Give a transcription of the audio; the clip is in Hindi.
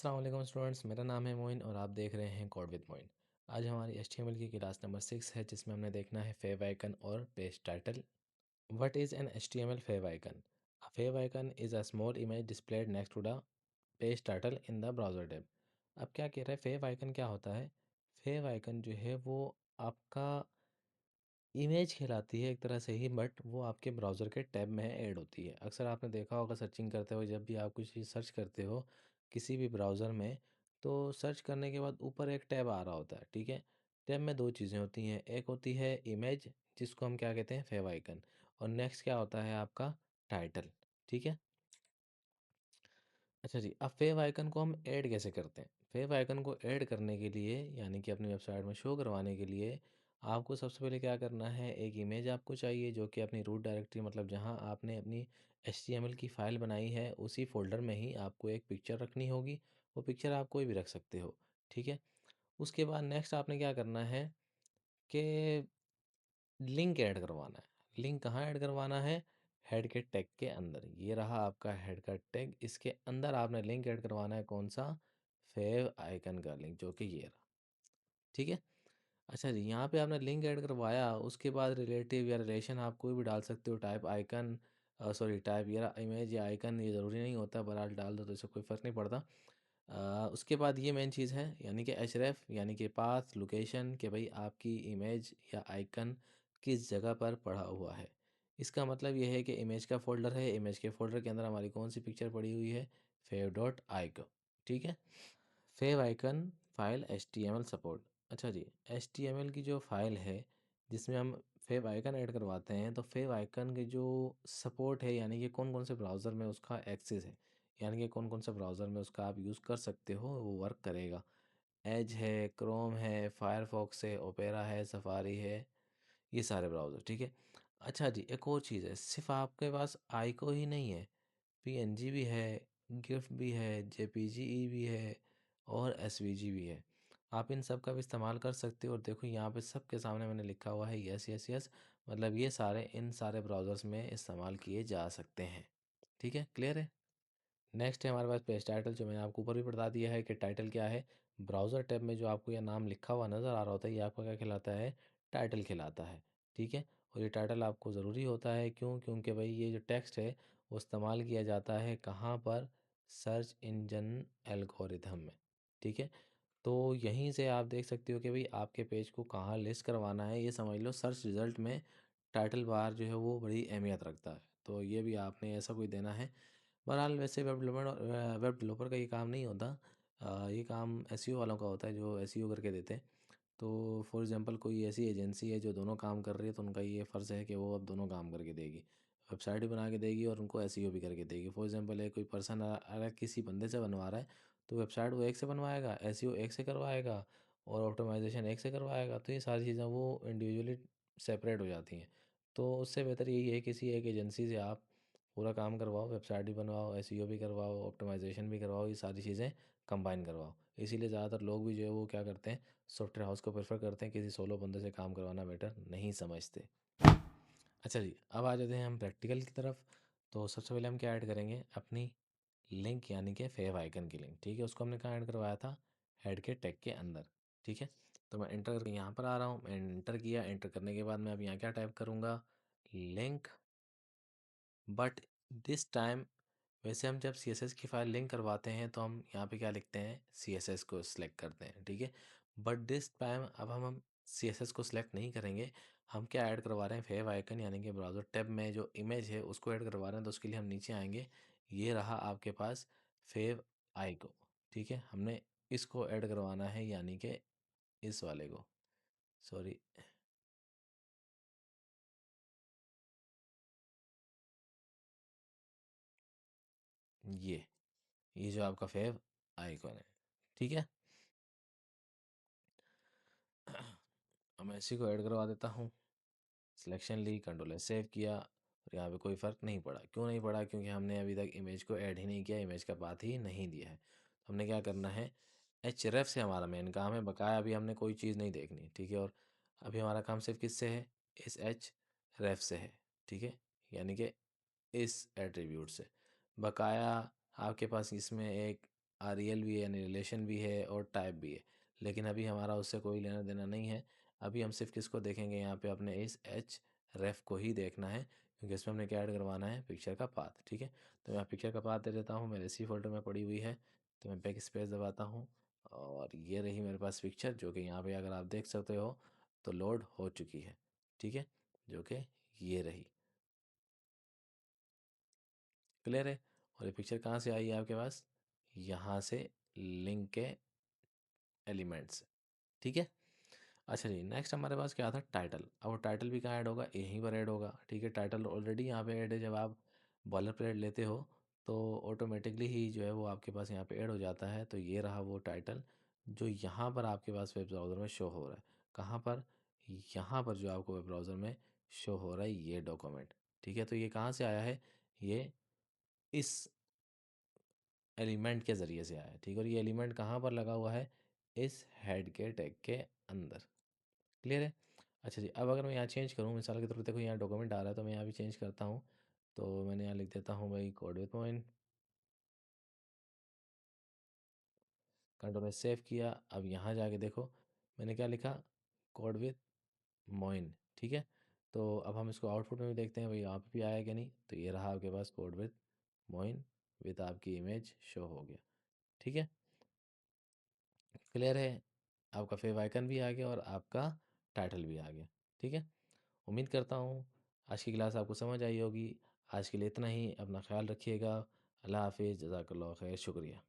अस्सलाम वालेकुम स्टूडेंट्स, मेरा नाम है मोइन और आप देख रहे हैं कोड विद मोइन। आज हमारी HTML की क्लास नंबर 6 है जिसमें हमने देखना है फेव आइकन और page title. What is an HTML favicon? A favicon is a small image displayed next to the page title in the browser tab. अब क्या कह रहा है, फेव आइकन क्या होता है? फेव आइकन जो है वो आपका इमेज कहलाती है एक तरह से ही, बट वो आपके ब्राउज़र के टैब में ऐड होती है। अक्सर आपने देखा होगा सर्चिंग करते हुए, जब भी आप कुछ चीज़ सर्च करते हो किसी भी ब्राउज़र में, तो सर्च करने के बाद ऊपर एक टैब आ रहा होता है, ठीक है। टैब में दो चीज़ें होती हैं, एक होती है इमेज जिसको हम क्या कहते हैं, फेव आइकन, और नेक्स्ट क्या होता है आपका टाइटल, ठीक है। अच्छा जी, अब फेव आइकन को हम ऐड कैसे करते हैं? फेव आइकन को ऐड करने के लिए, यानी कि अपनी वेबसाइट में शो करवाने के लिए, आपको सबसे पहले क्या करना है, एक इमेज आपको चाहिए जो कि अपनी रूट डायरेक्टरी, मतलब जहां आपने अपनी HTML की फ़ाइल बनाई है उसी फ़ोल्डर में ही आपको एक पिक्चर रखनी होगी। वो पिक्चर आप कोई भी रख सकते हो, ठीक है। उसके बाद नेक्स्ट आपने क्या करना है कि लिंक ऐड करवाना है। लिंक कहाँ ऐड करवाना है? हेड के टैग के अंदर। ये रहा आपका हेड का टैग, इसके अंदर आपने लिंक ऐड करवाना है। कौन सा? फेव आइकन का लिंक, जो कि ये रहा, ठीक है। अच्छा जी, यहाँ पे आपने लिंक ऐड करवाया, उसके बाद रिलेटिव या रिलेशन आप कोई भी डाल सकते हो। टाइप आइकन, सॉरी टाइप या इमेज या आइकन, ये ज़रूरी नहीं होता, बहरहाल डाल दो तो इससे कोई फ़र्क नहीं पड़ता। उसके बाद ये मेन चीज़ है, यानी कि href, यानी कि पाथ लोकेशन, कि भाई आपकी इमेज या आइकन किस जगह पर पड़ा हुआ है। इसका मतलब ये है कि इमेज का फ़ोल्डर है, इमेज के फ़ोल्डर के अंदर हमारी कौन सी पिक्चर पड़ी हुई है? फेव डॉट आइको, ठीक है। Favicon file HTML support. अच्छा जी, HTML की जो फाइल है जिसमें हम फेव आइकन ऐड करवाते हैं, तो फेव आइकन की जो सपोर्ट है, यानी कि कौन कौन से ब्राउज़र में उसका एक्सेस है, यानी कि कौन कौन से ब्राउज़र में उसका आप यूज़ कर सकते हो, वो वर्क करेगा। एज है, क्रोम है, फायरफॉक्स है, ओपेरा है, सफारी है, ये सारे ब्राउज़र, ठीक है। अच्छा जी, एक और चीज़ है, सिर्फ आपके पास आइको ही नहीं है, PNG भी है, गिफ भी है, JPG भी है, और SVG भी है। आप इन सब का भी इस्तेमाल कर सकते हो। और देखो यहाँ पे सबके सामने मैंने लिखा हुआ है यस यस यस, मतलब ये सारे इन सारे ब्राउज़र्स में इस्तेमाल किए जा सकते हैं, ठीक है। क्लियर है? नेक्स्ट है हमारे पास पेज टाइटल, जो मैंने आपको ऊपर भी बता दिया है कि टाइटल क्या है। ब्राउज़र टैब में जो आपको यह नाम लिखा हुआ नज़र आ रहा होता है, ये आपका क्या कहलाता है? टाइटल कहलाता है, ठीक है। और ये टाइटल आपको ज़रूरी होता है, क्यों? क्योंकि भाई ये जो टेक्स्ट है वो इस्तेमाल किया जाता है कहाँ पर? सर्च इंजन एल्गोरिथम में, ठीक है। तो यहीं से आप देख सकते हो कि भाई आपके पेज को कहाँ लिस्ट करवाना है। ये समझ लो सर्च रिज़ल्ट में टाइटल बार जो है वो बड़ी अहमियत रखता है, तो ये भी आपने ऐसा कोई देना है। बहरहाल वैसे वेब डेवलपर का ये काम नहीं होता। ये काम SEO वालों का होता है, जो SEO करके देते हैं। तो फॉर एग्जांपल कोई ऐसी एजेंसी है जो दोनों काम कर रही है, तो उनका ये फ़र्ज़ है कि वो अब दोनों काम करके देगी, वेबसाइट भी बना के देगी और उनको SEO भी करके देगी। फॉर एग्जांपल है, कोई पर्सन अगर किसी बंदे से बनवा रहा है, तो वेबसाइट वो एक से बनवाएगा, SEO एक से करवाएगा, और ऑप्टिमाइजेशन एक से करवाएगा। तो ये सारी चीज़ें वो इंडिविजुअली सेपरेट हो जाती हैं। तो उससे बेहतर यही है किसी एक एजेंसी से आप पूरा काम करवाओ, वेबसाइट भी बनवाओ, SEO भी करवाओ, ऑप्टिमाइजेशन भी करवाओ, ये सारी चीज़ें कंबाइन करवाओ। इसीलिए ज़्यादातर लोग भी जो है वो क्या करते हैं, सॉफ्टवेयर हाउस को प्रेफर करते हैं, किसी सोलो बंदे से काम करवाना बेटर नहीं समझते। अच्छा जी, अब आ जाते हैं हम प्रैक्टिकल की तरफ। तो सबसे पहले हम क्या ऐड करेंगे? अपनी लिंक, यानी कि फेव आइकन की लिंक, ठीक है। उसको हमने कहाँ ऐड करवाया था? हेड के टैग के अंदर, ठीक है। तो मैं एंटर करके यहाँ पर आ रहा हूँ, मैंने एंटर किया। एंटर करने के बाद मैं अब यहाँ क्या टाइप करूँगा? लिंक, बट दिस टाइम, वैसे हम जब CSS की फ़ाइल लिंक करवाते हैं तो हम यहाँ पे क्या लिखते हैं? CSS को सिलेक्ट करते हैं, ठीक है। बट दिस टाइम अब हम CSS को सिलेक्ट नहीं करेंगे। हम क्या ऐड करवा रहे हैं? फेव आइकन, यानी कि ब्राउज़र टैब में जो इमेज है उसको ऐड करवा रहे हैं। तो उसके लिए हम नीचे आएंगे, ये रहा आपके पास फेव आइको, ठीक है। हमने इसको ऐड करवाना है, यानी कि इस वाले को, सॉरी, ये ये जो आपका फेव आइकन है, ठीक है। अब मैं इसी को ऐड करवा देता हूँ। सिलेक्शन ली, कंट्रोल सेव किया, और यहाँ पे कोई फ़र्क नहीं पड़ा। क्यों नहीं पड़ा? क्योंकि हमने अभी तक इमेज को ऐड ही नहीं किया, इमेज का पाथ ही नहीं दिया है। तो हमने क्या करना है? href से हमारा मेन काम है, बकाया अभी हमने कोई चीज़ नहीं देखनी, ठीक है। और अभी हमारा काम सिर्फ किससे है? इस href से है, ठीक है, यानी कि इस एट्रीब्यूट से। बकाया आपके पास इसमें एक REL भी है यानी रिलेशन भी है और टाइप भी है, लेकिन अभी हमारा उससे कोई लेना देना नहीं है। अभी हम सिर्फ किसको देखेंगे, यहाँ पे अपने इस एच रेफ को ही देखना है, क्योंकि इसमें हमने क्या ऐड करवाना है, पिक्चर का पाथ। ठीक है, तो मैं पिक्चर का पाथ दे देता हूँ, मेरे इसी फोल्डर में पड़ी हुई है। तो मैं बैक स्पेस दबाता हूँ और ये रही मेरे पास पिक्चर, जो कि यहाँ पे अगर आप देख सकते हो तो लोड हो चुकी है। ठीक है, जो कि ये रही, क्लियर है। और ये पिक्चर कहाँ से आई है आपके पास, यहाँ से लिंक के एलिमेंट से। ठीक है, अच्छा जी, नेक्स्ट हमारे पास क्या था, टाइटल। अब वो टाइटल भी कहाँ ऐड होगा, यहीं पर ऐड होगा। ठीक है, टाइटल ऑलरेडी यहाँ पे ऐड है। जब आप बॉलर प्लेट लेते हो तो ऑटोमेटिकली ही जो है वो आपके पास यहाँ पे ऐड हो जाता है। तो ये रहा वो टाइटल जो यहाँ पर आपके पास वेब ब्राउज़र में शो हो रहा है। कहाँ पर, यहाँ पर जो आपको वेब ब्राउज़र में शो हो रहा है ये डॉक्यूमेंट। ठीक है, तो ये कहाँ से आया है, ये इस एलिमेंट के ज़रिए से आया है। ठीक है, और ये एलिमेंट कहाँ पर लगा हुआ है, इस हेड के टैग के अंदर। क्लियर है। अच्छा जी, अब अगर मैं यहाँ चेंज करूँ, मिसाल के तौर पे देखो यहाँ डॉक्यूमेंट आ रहा है, तो मैं यहाँ भी चेंज करता हूँ। तो मैंने यहाँ लिख देता हूँ भाई कोड विथ मोइन, कंट्रोल में सेव किया। अब यहाँ जाके देखो मैंने क्या लिखा, कोड विथ मोइन। ठीक है, तो अब हम इसको आउटपुट में भी देखते हैं भाई यहाँ पे भी आया कि नहीं। तो ये रहा आपके पास कोड विथ मोइन विथ आपकी इमेज शो हो गया। ठीक है, क्लियर है। आपका फेव आइकन भी आ गया और आपका टाइटल भी आ गया। ठीक है, उम्मीद करता हूँ आज की क्लास आपको समझ आई होगी। आज के लिए इतना ही, अपना ख्याल रखिएगा। अल्लाह हाफिज़, जज़ाकल्लाह खैर, शुक्रिया।